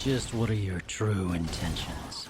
Just what are your true intentions?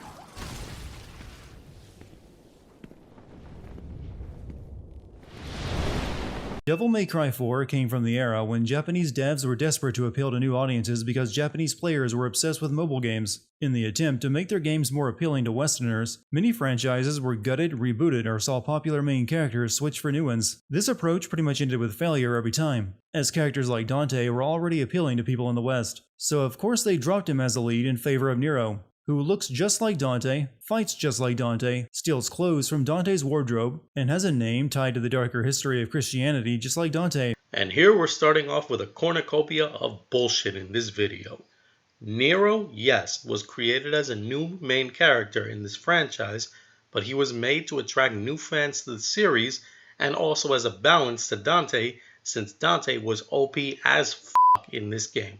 Devil May Cry 4 came from the era when Japanese devs were desperate to appeal to new audiences because Japanese players were obsessed with mobile games. In the attempt to make their games more appealing to Westerners, many franchises were gutted, rebooted, or saw popular main characters switch for new ones. This approach pretty much ended with failure every time, as characters like Dante were already appealing to people in the West. So of course they dropped him as the lead in favor of Nero, who looks just like Dante, fights just like Dante, steals clothes from Dante's wardrobe, and has a name tied to the darker history of Christianity just like Dante. And here we're starting off with a cornucopia of bullshit in this video. Nero, yes, was created as a new main character in this franchise, but he was made to attract new fans to the series and also as a balance to Dante, since Dante was OP as fuck in this game.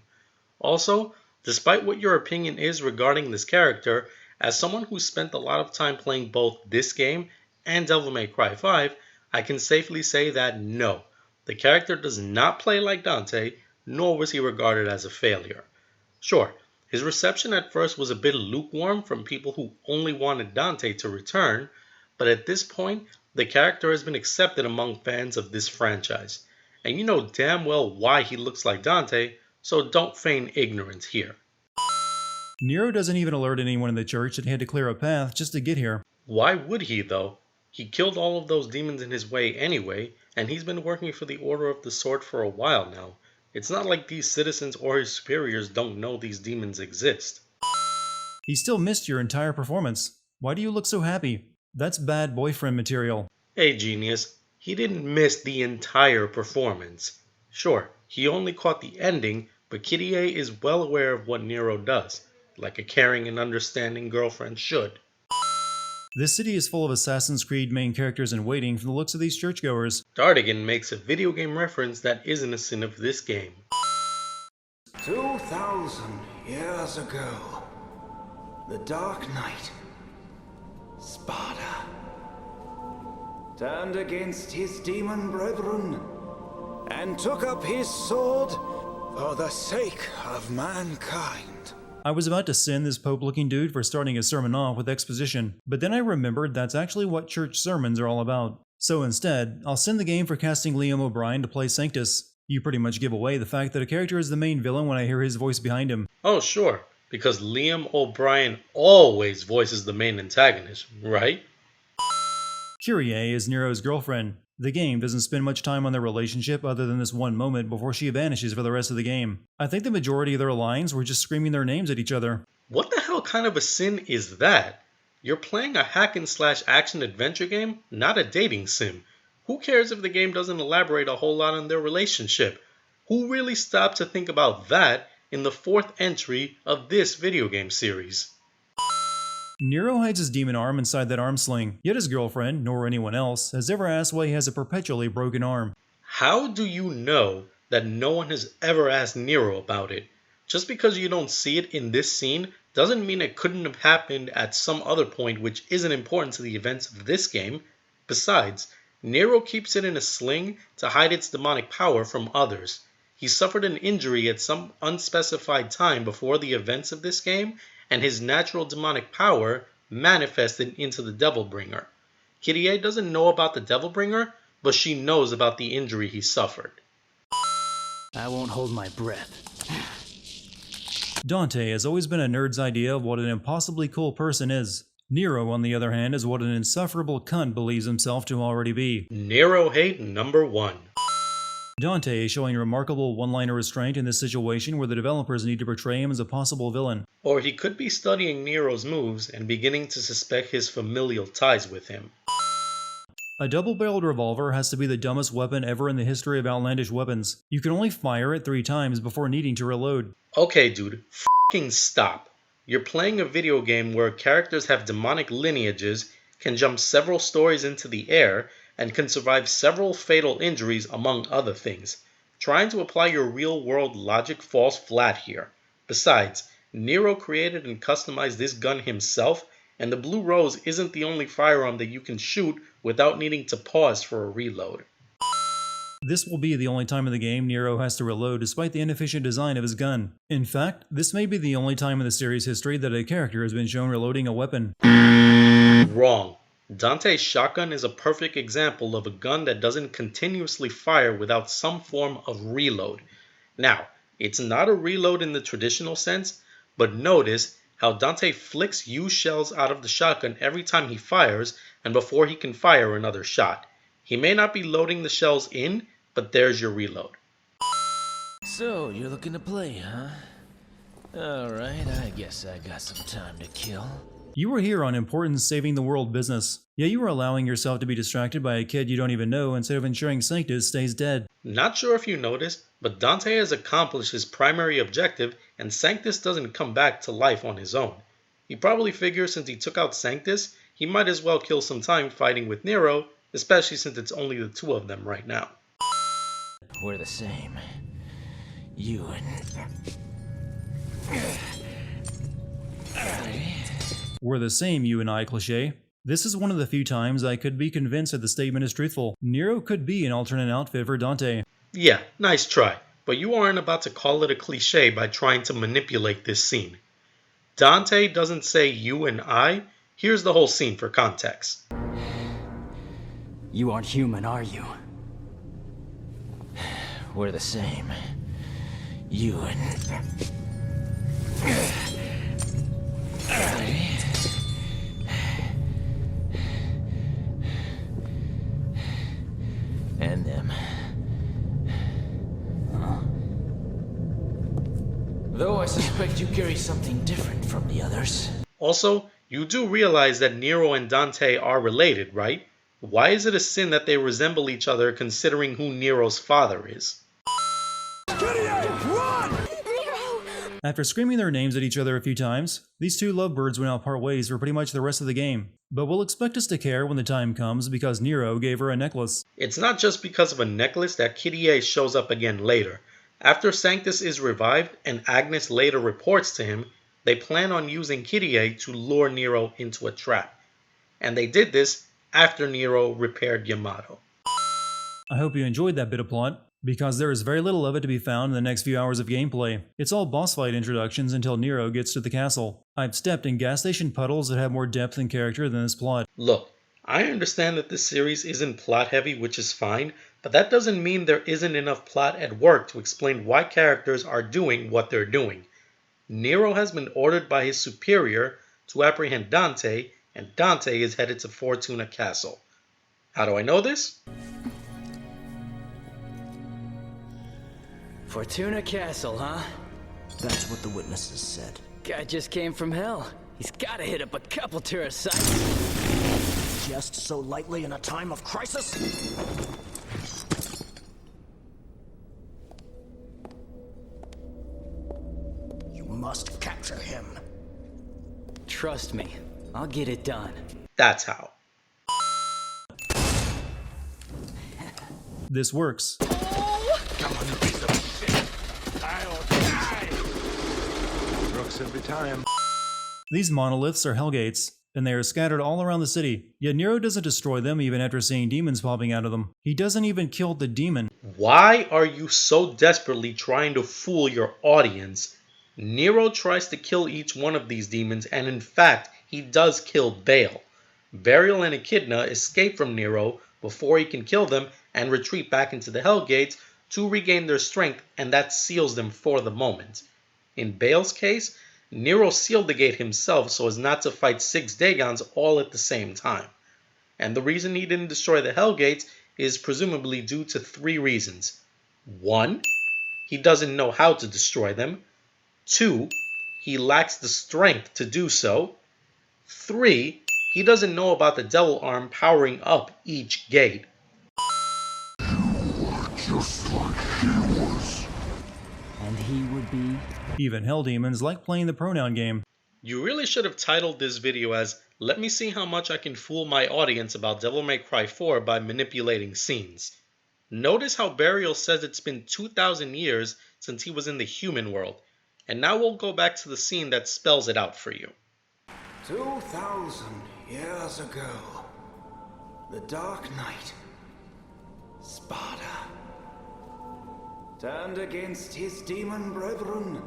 Also, despite what your opinion is regarding this character, as someone who spent a lot of time playing both this game and Devil May Cry 5, I can safely say that no, the character does not play like Dante, nor was he regarded as a failure. Sure, his reception at first was a bit lukewarm from people who only wanted Dante to return, but at this point, the character has been accepted among fans of this franchise. And you know damn well why he looks like Dante, so don't feign ignorance here. Nero doesn't even alert anyone in the church that he had to clear a path just to get here. Why would he though? He killed all of those demons in his way anyway, and he's been working for the Order of the Sword for a while now. It's not like these citizens or his superiors don't know these demons exist. He still missed your entire performance. Why do you look so happy? That's bad boyfriend material. Hey genius, he didn't miss the entire performance. Sure, he only caught the ending, but Kitty A is well aware of what Nero does, like a caring and understanding girlfriend should. This city is full of Assassin's Creed main characters in waiting from the looks of these churchgoers. Dartigan makes a video game reference that isn't a sin of this game. 2,000 years ago, the Dark Knight, Sparta, turned against his demon brethren and took up his sword for the sake of mankind. I was about to send this Pope-looking dude for starting his sermon off with exposition, but then I remembered that's actually what church sermons are all about. So instead, I'll send the game for casting Liam O'Brien to play Sanctus. You pretty much give away the fact that a character is the main villain when I hear his voice behind him. Oh sure, because Liam O'Brien always voices the main antagonist, right? Kyrie is Nero's girlfriend. The game doesn't spend much time on their relationship other than this one moment before she vanishes for the rest of the game. I think the majority of their lines were just screaming their names at each other. What the hell kind of a sin is that? You're playing a hack and slash action adventure game, not a dating sim. Who cares if the game doesn't elaborate a whole lot on their relationship? Who really stopped to think about that in the fourth entry of this video game series? Nero hides his demon arm inside that arm sling, yet his girlfriend, nor anyone else, has ever asked why he has a perpetually broken arm. How do you know that no one has ever asked Nero about it? Just because you don't see it in this scene doesn't mean it couldn't have happened at some other point which isn't important to the events of this game. Besides, Nero keeps it in a sling to hide its demonic power from others. He suffered an injury at some unspecified time before the events of this game, and his natural demonic power manifested into the Devilbringer. Kitty A doesn't know about the Devilbringer, but she knows about the injury he suffered. I won't hold my breath. Dante has always been a nerd's idea of what an impossibly cool person is. Nero, on the other hand, is what an insufferable cunt believes himself to already be. Nero hate number 1. Dante is showing remarkable one-liner restraint in this situation where the developers need to portray him as a possible villain. Or he could be studying Nero's moves and beginning to suspect his familial ties with him. A double-barreled revolver has to be the dumbest weapon ever in the history of outlandish weapons. You can only fire it 3 times before needing to reload. Okay dude, f***ing stop. You're playing a video game where characters have demonic lineages, can jump several stories into the air, and can survive several fatal injuries among other things. Trying to apply your real-world logic falls flat here. Besides, Nero created and customized this gun himself, and the Blue Rose isn't the only firearm that you can shoot without needing to pause for a reload. This will be the only time in the game Nero has to reload despite the inefficient design of his gun. In fact, this may be the only time in the series history that a character has been shown reloading a weapon. Wrong. Dante's shotgun is a perfect example of a gun that doesn't continuously fire without some form of reload. Now, it's not a reload in the traditional sense, but notice how Dante flicks used shells out of the shotgun every time he fires and before he can fire another shot. He may not be loading the shells in, but there's your reload. So, you're looking to play, huh? Alright, I guess I got some time to kill. You were here on important saving the world business, yet you were allowing yourself to be distracted by a kid you don't even know instead of ensuring Sanctus stays dead. Not sure if you noticed, but Dante has accomplished his primary objective and Sanctus doesn't come back to life on his own. He probably figures since he took out Sanctus, he might as well kill some time fighting with Nero, especially since it's only the two of them right now. We're the same. You and... We're the same, you and I cliche. This is one of the few times I could be convinced that the statement is truthful. Nero could be an alternate outfit for Dante. Yeah, nice try, but you aren't about to call it a cliche by trying to manipulate this scene. Dante doesn't say you and I. Here's the whole scene for context. You aren't human, are you? We're the same. You and... and them. Though I suspect you carry something different from the others. Also, you do realize that Nero and Dante are related, right? Why is it a sin that they resemble each other considering who Nero's father is? After screaming their names at each other a few times, these two lovebirds will now part ways for pretty much the rest of the game. But we'll expect us to care when the time comes because Nero gave her a necklace. It's not just because of a necklace that Kyrie shows up again later. After Sanctus is revived and Agnes later reports to him, they plan on using Kyrie to lure Nero into a trap. And they did this after Nero repaired Yamato. I hope you enjoyed that bit of plot, because there is very little of it to be found in the next few hours of gameplay. It's all boss fight introductions until Nero gets to the castle. I've stepped in gas station puddles that have more depth and character than this plot. Look, I understand that this series isn't plot heavy, which is fine, but that doesn't mean there isn't enough plot at work to explain why characters are doing what they're doing. Nero has been ordered by his superior to apprehend Dante, and Dante is headed to Fortuna Castle. How do I know this? Fortuna Castle, huh? That's what the witnesses said. Guy just came from hell. He's gotta hit up a couple tourist sites. Just so lightly in a time of crisis? You must capture him. Trust me, I'll get it done. That's how. This works. Come on, you piece of shit. I'll die. Brooks every time. These monoliths are hellgates, and they are scattered all around the city. Yet Nero doesn't destroy them even after seeing demons popping out of them. He doesn't even kill the demon. Why are you so desperately trying to fool your audience? Nero tries to kill each one of these demons, and in fact, he does kill Baal. Burial and Echidna escape from Nero before he can kill them and retreat back into the Hellgates to regain their strength, and that seals them for the moment. In Baal's case, Nero sealed the gate himself so as not to fight 6 Dagons all at the same time. And the reason he didn't destroy the Hellgates is presumably due to 3 reasons. 1. He doesn't know how to destroy them. 2. He lacks the strength to do so. 3. He doesn't know about the Devil Arm powering up each gate. Just like he was. And he would be... Even hell demons like playing the pronoun game. You really should have titled this video as, "Let me see how much I can fool my audience about Devil May Cry 4 by manipulating scenes." Notice how Burial says it's been 2,000 years since he was in the human world. And now we'll go back to the scene that spells it out for you. 2,000 years ago, the Dark Knight, Sparta, turned against his demon brethren.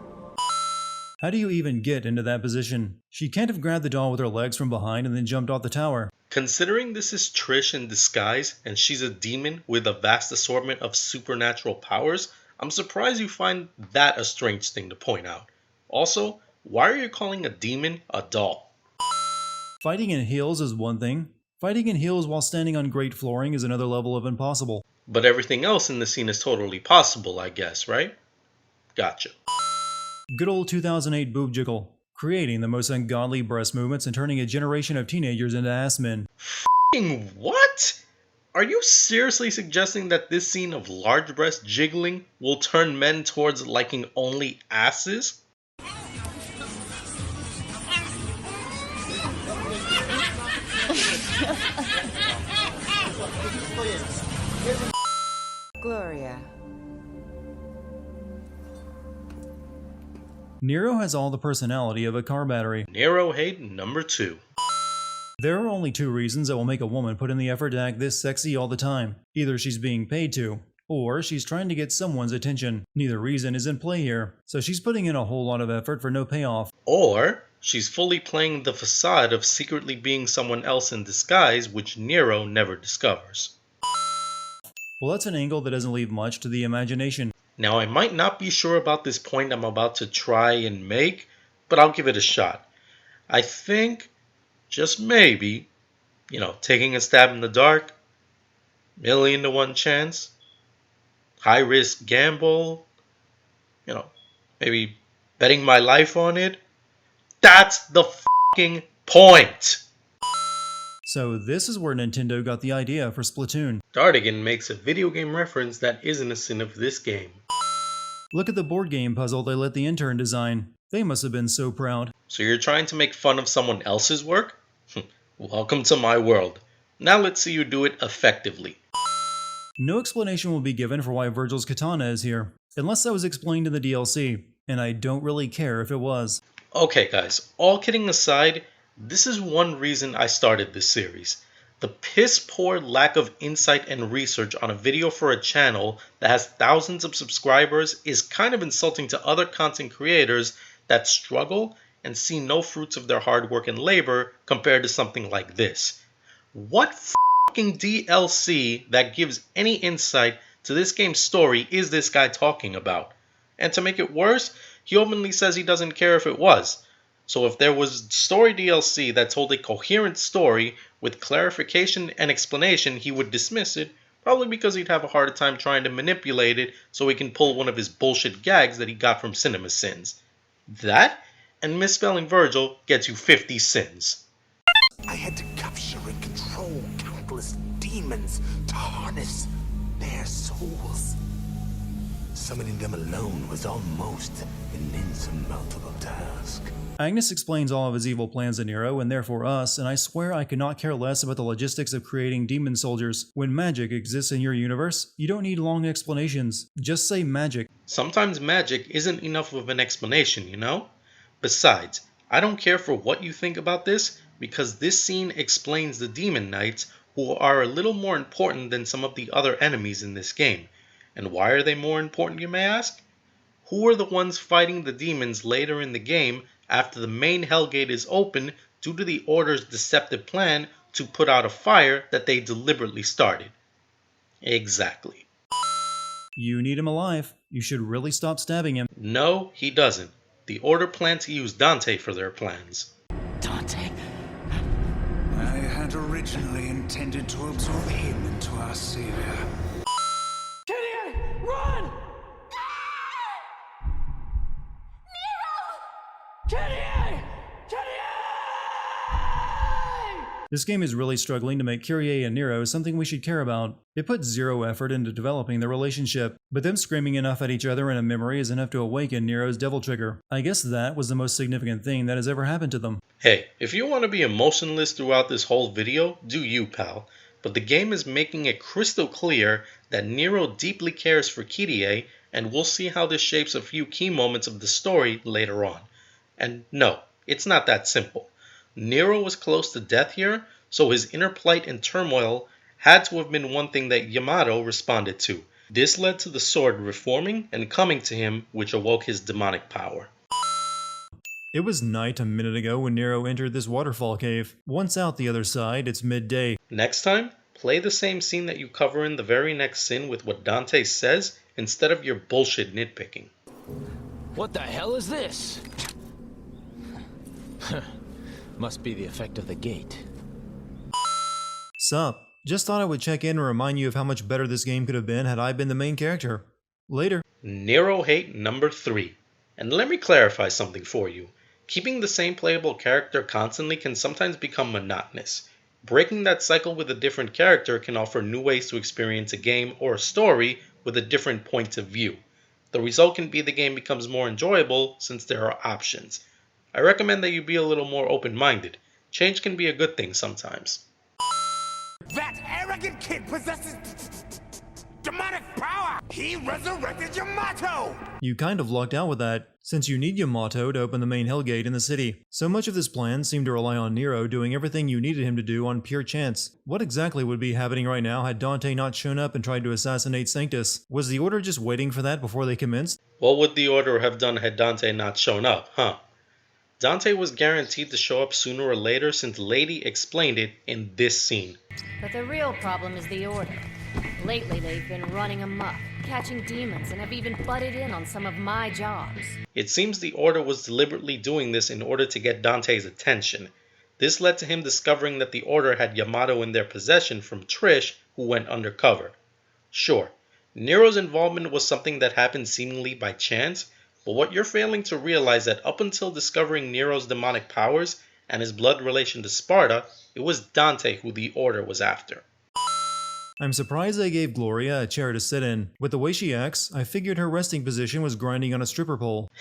How do you even get into that position? She can't have grabbed the doll with her legs from behind and then jumped off the tower. Considering this is Trish in disguise and she's a demon with a vast assortment of supernatural powers, I'm surprised you find that a strange thing to point out. Also, why are you calling a demon a doll? Fighting in heels is one thing. Fighting in heels while standing on great flooring is another level of impossible. But everything else in the scene is totally possible, I guess, right? Gotcha. Good old 2008 boob jiggle, creating the most ungodly breast movements and turning a generation of teenagers into ass men. F***ing what? Are you seriously suggesting that this scene of large breast jiggling will turn men towards liking only asses? Gloria. Nero has all the personality of a car battery. Nero hate number 2. There are only 2 reasons that will make a woman put in the effort to act this sexy all the time. Either she's being paid to, or she's trying to get someone's attention. Neither reason is in play here, so she's putting in a whole lot of effort for no payoff. Or she's fully playing the facade of secretly being someone else in disguise, which Nero never discovers. Well, that's an angle that doesn't leave much to the imagination. Now, I might not be sure about this point I'm about to try and make, but I'll give it a shot. I think, just maybe, taking a stab in the dark, 1,000,000 to 1 chance, high risk gamble, maybe betting my life on it. That's the fucking point! So this is where Nintendo got the idea for Splatoon. Dartigan makes a video game reference that isn't a sin of this game. Look at the board game puzzle they let the intern design. They must have been so proud. So you're trying to make fun of someone else's work? Welcome to my world. Now let's see you do it effectively. No explanation will be given for why Virgil's katana is here, unless that was explained in the DLC, and I don't really care if it was. Okay guys, all kidding aside, this is one reason I started this series. The piss poor lack of insight and research on a video for a channel that has thousands of subscribers is kind of insulting to other content creators that struggle and see no fruits of their hard work and labor compared to something like this. What fucking DLC that gives any insight to this game's story is this guy talking about? And to make it worse, he openly says he doesn't care if it was. So if there was story DLC that told a coherent story with clarification and explanation, he would dismiss it, probably because he'd have a harder time trying to manipulate it so he can pull one of his bullshit gags that he got from Cinema Sins. That, and misspelling Virgil, gets you 50 sins. I had to capture and control countless demons to harness their souls. Summoning them alone was almost an insurmountable task. Agnes explains all of his evil plans to Nero and therefore us, and I swear I could not care less about the logistics of creating demon soldiers. When magic exists in your universe, you don't need long explanations. Just say magic. Sometimes magic isn't enough of an explanation, Besides, I don't care for what you think about this, because this scene explains the demon knights, who are a little more important than some of the other enemies in this game. And why are they more important, you may ask? Who are the ones fighting the demons later in the game after the main Hellgate is open due to the Order's deceptive plan to put out a fire that they deliberately started? Exactly. You need him alive. You should really stop stabbing him. No, he doesn't. The Order plan to use Dante for their plans. Dante? I had originally intended to absorb him into our savior. Run! This game is really struggling to make Kyrie and Nero something we should care about. It puts zero effort into developing their relationship, but them screaming enough at each other in a memory is enough to awaken Nero's devil trigger. I guess that was the most significant thing that has ever happened to them. Hey, if you want to be emotionless throughout this whole video, do you, pal. But the game is making it crystal clear that Nero deeply cares for Kyrie, and we'll see how this shapes a few key moments of the story later on. And no, it's not that simple. Nero was close to death here, so his inner plight and turmoil had to have been one thing that Yamato responded to. This led to the sword reforming and coming to him, which awoke his demonic power. It was night a minute ago when Nero entered this waterfall cave. Once out the other side, it's midday. Next time, play the same scene that you cover in the very next sin with what Dante says instead of your bullshit nitpicking. What the hell is this? Must be the effect of the gate. Sup? Just thought I would check in and remind you of how much better this game could have been had I been the main character. Later. Nero hate number 3. And let me clarify something for you. Keeping the same playable character constantly can sometimes become monotonous. Breaking that cycle with a different character can offer new ways to experience a game or a story with a different point of view. The result can be the game becomes more enjoyable since there are options. I recommend that you be a little more open-minded. Change can be a good thing sometimes. That arrogant kid possesses demonic power! He resurrected Yamato! You kind of lucked out with that, since you need Yamato to open the main Hellgate in the city. So much of this plan seemed to rely on Nero doing everything you needed him to do on pure chance. What exactly would be happening right now had Dante not shown up and tried to assassinate Sanctus? Was the Order just waiting for that before they commenced? What would the Order have done had Dante not shown up, huh? Dante was guaranteed to show up sooner or later since Lady explained it in this scene. But the real problem is the Order. Lately they've been running amok, catching demons, and have even butted in on some of my jobs. It seems the Order was deliberately doing this in order to get Dante's attention. This led to him discovering that the Order had Yamato in their possession from Trish, who went undercover. Sure, Nero's involvement was something that happened seemingly by chance, but what you're failing to realize that up until discovering Nero's demonic powers and his blood relation to Sparta, it was Dante who the Order was after. I'm surprised they gave Gloria a chair to sit in. With the way she acts, I figured her resting position was grinding on a stripper pole.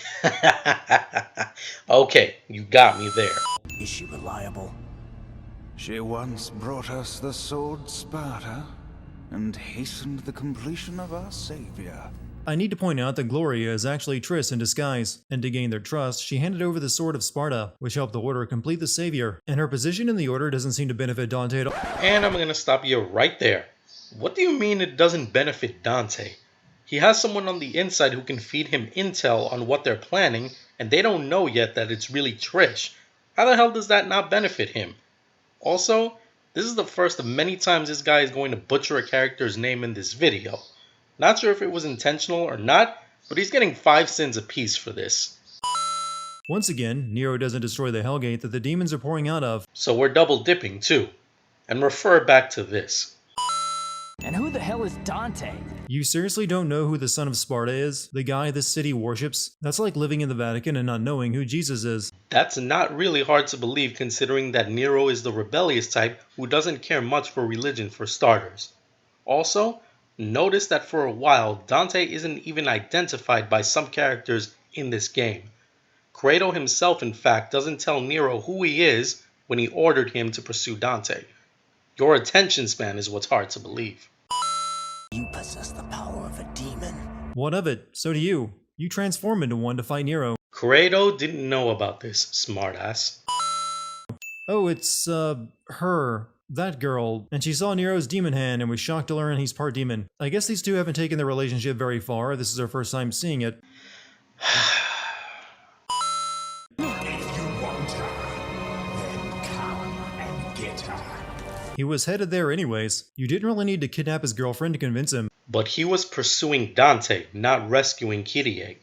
Okay, you got me there. Is she reliable? She once brought us the sword Sparta and hastened the completion of our savior. I need to point out that Gloria is actually Triss in disguise, and to gain their trust, she handed over the Sword of Sparta, which helped the Order complete the Savior, and her position in the Order doesn't seem to benefit Dante at all. And I'm gonna stop you right there. What do you mean it doesn't benefit Dante? He has someone on the inside who can feed him intel on what they're planning, and they don't know yet that it's really Trish. How the hell does that not benefit him? Also, this is the first of many times this guy is going to butcher a character's name in this video. Not sure if it was intentional or not, but he's getting 5 sins apiece for this. Once again, Nero doesn't destroy the Hellgate that the demons are pouring out of. So we're double dipping too. And refer back to this. And who the hell is Dante? You seriously don't know who the son of Sparta is? The guy this city worships? That's like living in the Vatican and not knowing who Jesus is. That's not really hard to believe considering that Nero is the rebellious type who doesn't care much for religion for starters. Also, notice that for a while, Dante isn't even identified by some characters in this game. Credo himself, in fact, doesn't tell Nero who he is when he ordered him to pursue Dante. Your attention span is what's hard to believe. You possess the power of a demon. What of it? So do you. You transform into one to fight Nero. Credo didn't know about this, smartass. Oh, it's, her. That girl. And she saw Nero's demon hand and was shocked to learn he's part demon. I guess these two haven't taken their relationship very far. This is her first time seeing it. He was headed there anyways. You didn't really need to kidnap his girlfriend to convince him. But he was pursuing Dante, not rescuing Kyrie.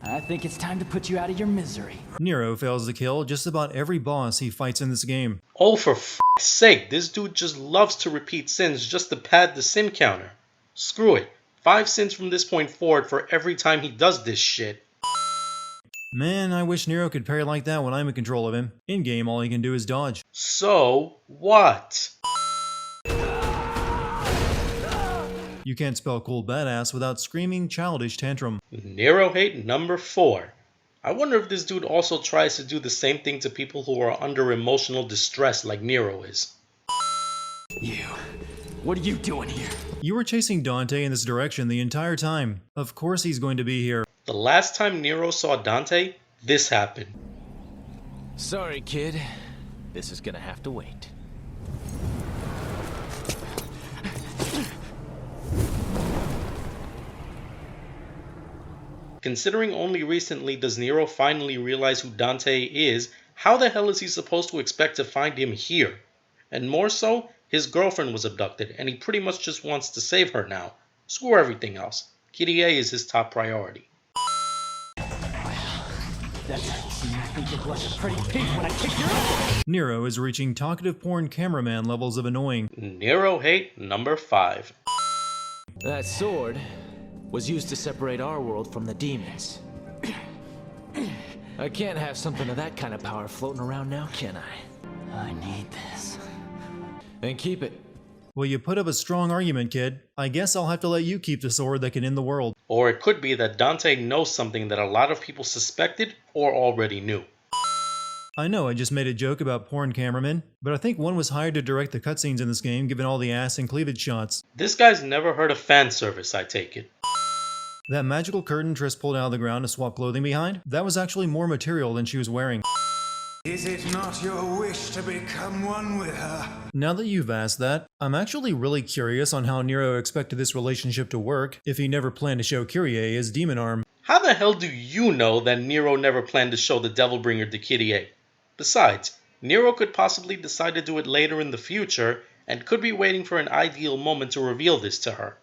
I think it's time to put you out of your misery. Nero fails to kill just about every boss he fights in this game. Oh, for f***'s sake, this dude just loves to repeat sins just to pad the sin counter. Screw it. 5 sins from this point forward for every time he does this shit. Man, I wish Nero could parry like that when I'm in control of him. In-game, all he can do is dodge. So what? You can't spell cool badass without screaming childish tantrum. Nero hate number 4. I wonder if this dude also tries to do the same thing to people who are under emotional distress like Nero is. You. What are you doing here? You were chasing Dante in this direction the entire time. Of course he's going to be here. The last time Nero saw Dante, this happened. Sorry, kid. This is gonna have to wait. Considering only recently does Nero finally realize who Dante is, how the hell is he supposed to expect to find him here? And more so, his girlfriend was abducted and he pretty much just wants to save her now. Screw everything else. Kitty A is his top priority. Nero is reaching talkative porn cameraman levels of annoying. Nero hate number 5. That sword was used to separate our world from the demons. I can't have something of that kind of power floating around now, can I? I need this. And keep it. Well, you put up a strong argument, kid. I guess I'll have to let you keep the sword that can end the world. Or it could be that Dante knows something that a lot of people suspected or already knew. I know I just made a joke about porn cameramen, but I think one was hired to direct the cutscenes in this game given all the ass and cleavage shots. This guy's never heard of fan service, I take it. That magical curtain Triss pulled out of the ground to swap clothing behind, that was actually more material than she was wearing. Is it not your wish to become one with her? Now that you've asked that, I'm actually really curious on how Nero expected this relationship to work if he never planned to show Kyrie his demon arm. How the hell do you know that Nero never planned to show the Devilbringer to Kitty A? Besides, Nero could possibly decide to do it later in the future and could be waiting for an ideal moment to reveal this to her.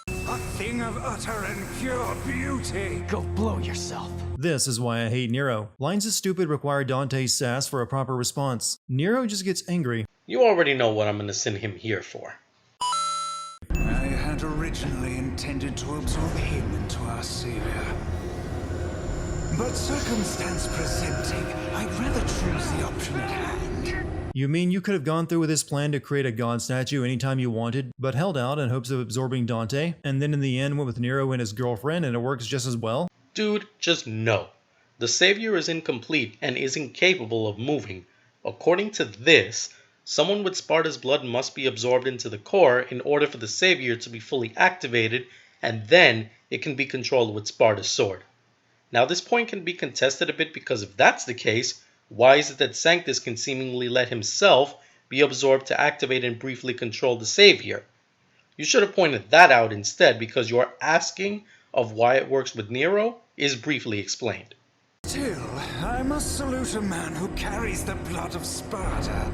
A thing of utter and pure beauty. Go blow yourself. This is why I hate Nero. Lines as stupid require Dante's sass for a proper response. Nero just gets angry. You already know what I'm gonna send him here for. I had originally intended to absorb him into our savior. But circumstance presenting, I'd rather choose the option at hand. You mean you could have gone through with this plan to create a god statue anytime you wanted, but held out in hopes of absorbing Dante, and then in the end went with Nero and his girlfriend and it works just as well? Dude, just no. The Savior is incomplete and is incapable of moving. According to this, someone with Sparta's blood must be absorbed into the core in order for the Savior to be fully activated, and then it can be controlled with Sparta's sword. Now this point can be contested a bit because if that's the case, why is it that Sanctus can seemingly let himself be absorbed to activate and briefly control the Savior? You should have pointed that out instead because your asking of why it works with Nero is briefly explained. Still, I must salute a man who carries the blood of Sparta.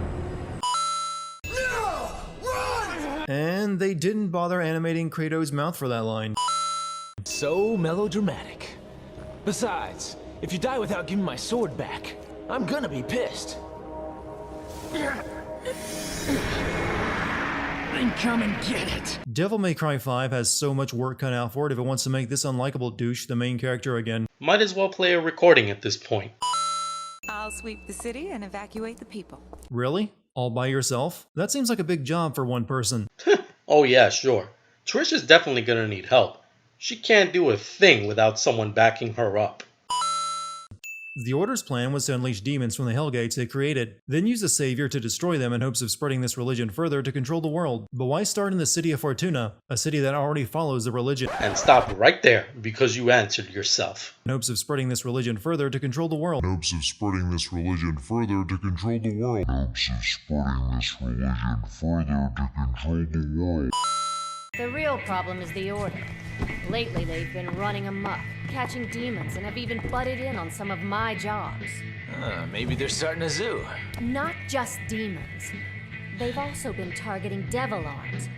No! Run! And they didn't bother animating Kratos' mouth for that line. So melodramatic. Besides, if you die without giving my sword back, I'm gonna be pissed. Then come and get it. Devil May Cry 5 has so much work cut out for it if it wants to make this unlikable douche the main character again. Might as well play a recording at this point. I'll sweep the city and evacuate the people. Really? All by yourself? That seems like a big job for one person. Oh yeah, sure. Trish is definitely gonna need help. She can't do a thing without someone backing her up. The Order's plan was to unleash demons from the Hellgates they created, then use the Savior to destroy them in hopes of spreading this religion further to control the world. But why start in the city of Fortuna, a city that already follows the religion? And stop right there, because you answered yourself. In hopes of spreading this religion further to control the world. In hopes of spreading this religion further to control the world. In hopes of spreading this religion further to control the world. The real problem is the Order. Lately, they've been running amok, catching demons, and have even butted in on some of my jobs. Maybe they're starting a zoo. Not just demons. They've also been targeting devil arms,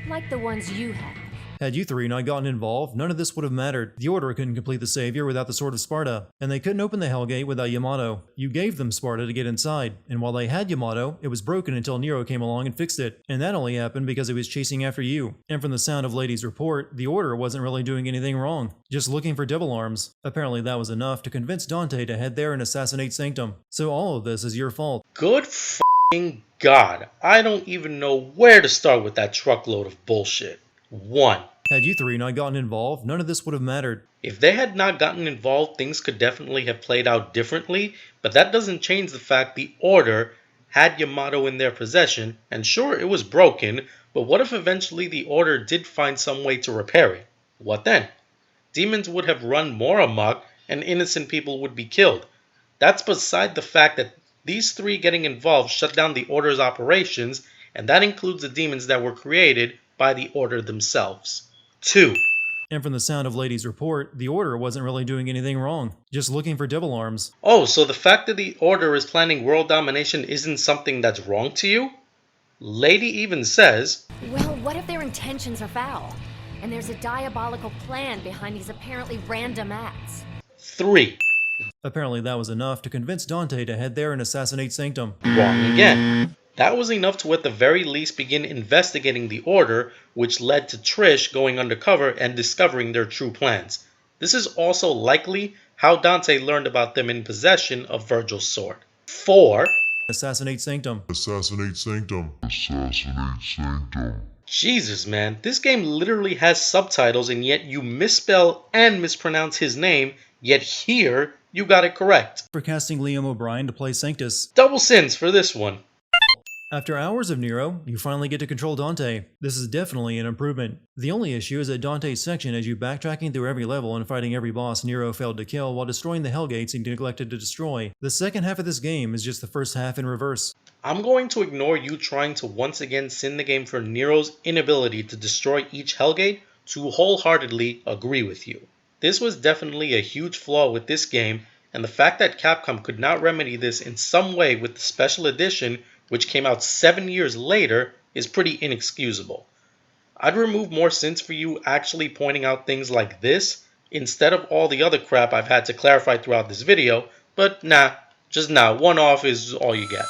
like the ones you have. Had you three not gotten involved, none of this would have mattered. The Order couldn't complete the Savior without the Sword of Sparta, and they couldn't open the Hellgate without Yamato. You gave them Sparta to get inside, and while they had Yamato, it was broken until Nero came along and fixed it. And that only happened because he was chasing after you. And from the sound of Lady's report, the Order wasn't really doing anything wrong, just looking for devil arms. Apparently that was enough to convince Dante to head there and assassinate Sanctum. So all of this is your fault. Good f***ing God. I don't even know where to start with that truckload of bullshit. 1. Had you three not gotten involved, none of this would have mattered. If they had not gotten involved, things could definitely have played out differently, but that doesn't change the fact the Order had Yamato in their possession, and sure, it was broken, but what if eventually the Order did find some way to repair it? What then? Demons would have run more amok, and innocent people would be killed. That's beside the fact that these three getting involved shut down the Order's operations, and that includes the demons that were created by the Order themselves. 2. And from the sound of Lady's report, the Order wasn't really doing anything wrong, just looking for devil arms. Oh, so the fact that the Order is planning world domination isn't something that's wrong to you? Lady even says, Well, what if their intentions are foul? And there's a diabolical plan behind these apparently random acts. 3. Apparently that was enough to convince Dante to head there and assassinate Sanctum. Wrong again. That was enough to at the very least begin investigating the Order, which led to Trish going undercover and discovering their true plans. This is also likely how Dante learned about them in possession of Virgil's sword. 4. Assassinate Sanctum. Assassinate Sanctum. Assassinate Sanctum. Jesus, man, this game literally has subtitles and yet you misspell and mispronounce his name, yet here you got it correct. For casting Liam O'Brien to play Sanctus. Double sins for this one. After hours of Nero, you finally get to control Dante. This is definitely an improvement. The only issue is that Dante's section has you backtracking through every level and fighting every boss Nero failed to kill while destroying the Hellgates he neglected to destroy. The second half of this game is just the first half in reverse. I'm going to ignore you trying to once again sin the game for Nero's inability to destroy each Hellgate to wholeheartedly agree with you. This was definitely a huge flaw with this game, and the fact that Capcom could not remedy this in some way with the special edition, which came out 7 years later, is pretty inexcusable. I'd remove more sins for you actually pointing out things like this, instead of all the other crap I've had to clarify throughout this video, but nah, just nah, one off is all you get.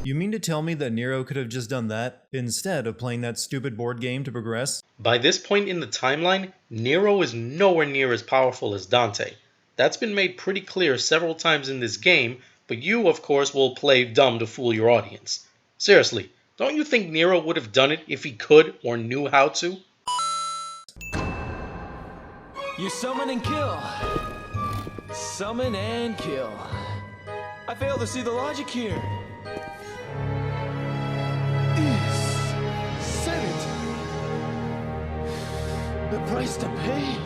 You mean to tell me that Nero could have just done that, instead of playing that stupid board game to progress? By this point in the timeline, Nero is nowhere near as powerful as Dante. That's been made pretty clear several times in this game, but you, of course, will play dumb to fool your audience. Seriously, don't you think Nero would have done it if he could or knew how to? You summon and kill. Summon and kill. I fail to see the logic here. Said it. The price to pay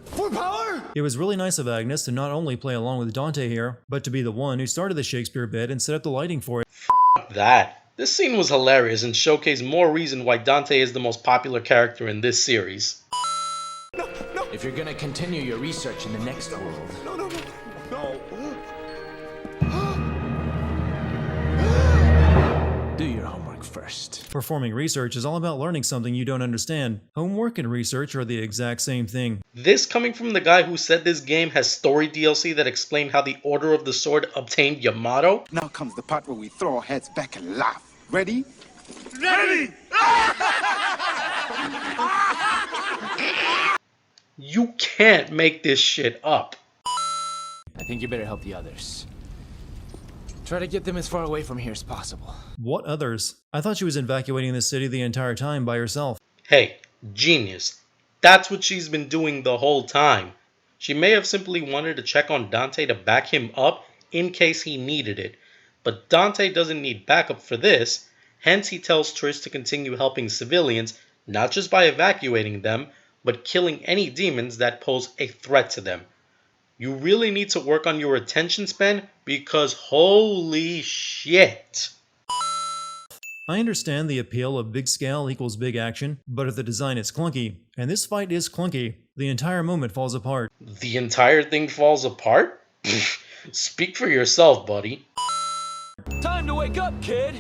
for power? It was really nice of Agnes to not only play along with Dante here, but to be the one who started the Shakespeare bit and set up the lighting for it. F that. This scene was hilarious and showcased more reason why Dante is the most popular character in this series. If you're gonna continue your research in the next world. No. Do your homework first. Performing research is all about learning something you don't understand. Homework and research are the exact same thing. This coming from the guy who said this game has story DLC that explained how the Order of the Sword obtained Yamato? Now comes the part where we throw our heads back and laugh. Ready? Ready! You can't make this shit up. I think you better help the others. Try to get them as far away from here as possible. What others? I thought she was evacuating the city the entire time by herself. Hey, genius. That's what she's been doing the whole time. She may have simply wanted to check on Dante to back him up in case he needed it. But Dante doesn't need backup for this, hence he tells Trish to continue helping civilians, not just by evacuating them, but killing any demons that pose a threat to them. You really need to work on your attention span because holy shit. I understand the appeal of big scale equals big action, but if the design is clunky, and this fight is clunky, the entire moment falls apart. The entire thing falls apart? Speak for yourself, buddy. Time to wake up, kid!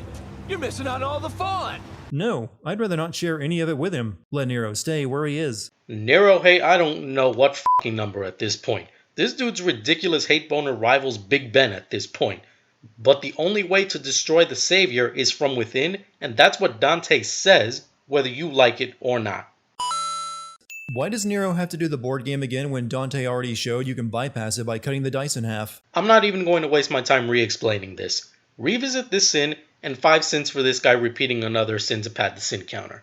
You're missing out on all the fun! No, I'd rather not share any of it with him. Let Nero stay where he is. Nero hate, I don't know what fucking number at this point. This dude's ridiculous hate boner rivals Big Ben at this point. But the only way to destroy the Savior is from within, and that's what Dante says, whether you like it or not. Why does Nero have to do the board game again when Dante already showed you can bypass it by cutting the dice in half? I'm not even going to waste my time re-explaining this. Revisit this sin, and 5 sins for this guy repeating another sin to pad the sin counter.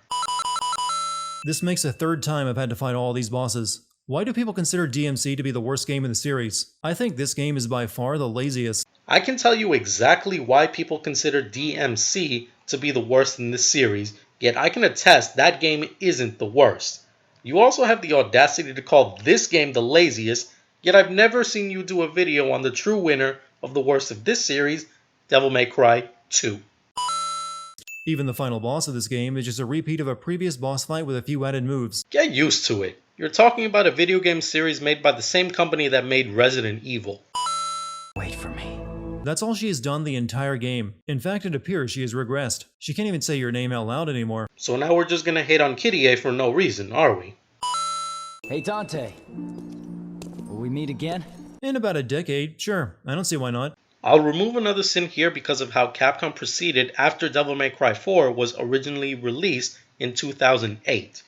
This makes the third time I've had to fight all these bosses. Why do people consider DMC to be the worst game in the series? I think this game is by far the laziest. I can tell you exactly why people consider DMC to be the worst in this series, yet I can attest that game isn't the worst. You also have the audacity to call this game the laziest, yet I've never seen you do a video on the true winner of the worst of this series, Devil May Cry 2. Even the final boss of this game is just a repeat of a previous boss fight with a few added moves. Get used to it. You're talking about a video game series made by the same company that made Resident Evil. Wait for me. That's all she has done the entire game. In fact, it appears she has regressed. She can't even say your name out loud anymore. So now we're just gonna hate on Kitty A for no reason, are we? Hey Dante. Will we meet again? In about a decade, sure. I don't see why not. I'll remove another sin here because of how Capcom proceeded after Devil May Cry 4 was originally released in 2008.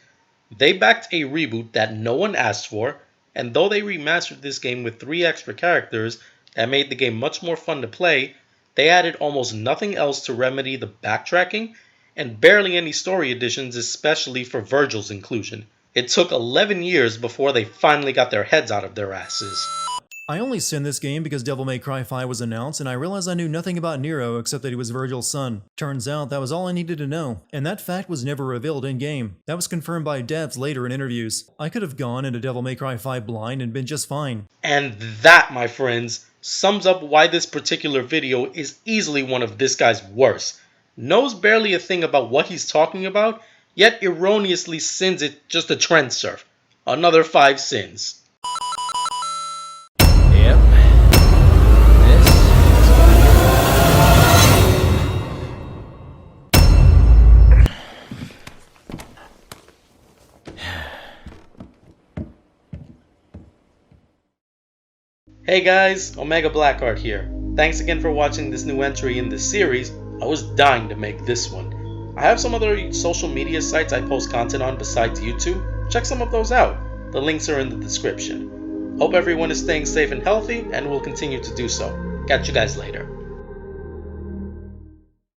They backed a reboot that no one asked for, and though they remastered this game with 3 extra characters that made the game much more fun to play, they added almost nothing else to remedy the backtracking, and barely any story additions, especially for Virgil's inclusion. It took 11 years before they finally got their heads out of their asses. I only sinned this game because Devil May Cry 5 was announced and I realized I knew nothing about Nero except that he was Virgil's son. Turns out that was all I needed to know, and that fact was never revealed in-game. That was confirmed by devs later in interviews. I could have gone into Devil May Cry 5 blind and been just fine. And that, my friends, sums up why this particular video is easily one of this guy's worst. Knows barely a thing about what he's talking about, yet erroneously sins it just to trend surf. Another 5 sins. Yep. Hey guys, OmegaBlackHeart here. Thanks again for watching this new entry in this series. I was dying to make this one. I have some other social media sites I post content on besides YouTube. Check some of those out. The links are in the description. Hope everyone is staying safe and healthy and will continue to do so. Catch you guys later.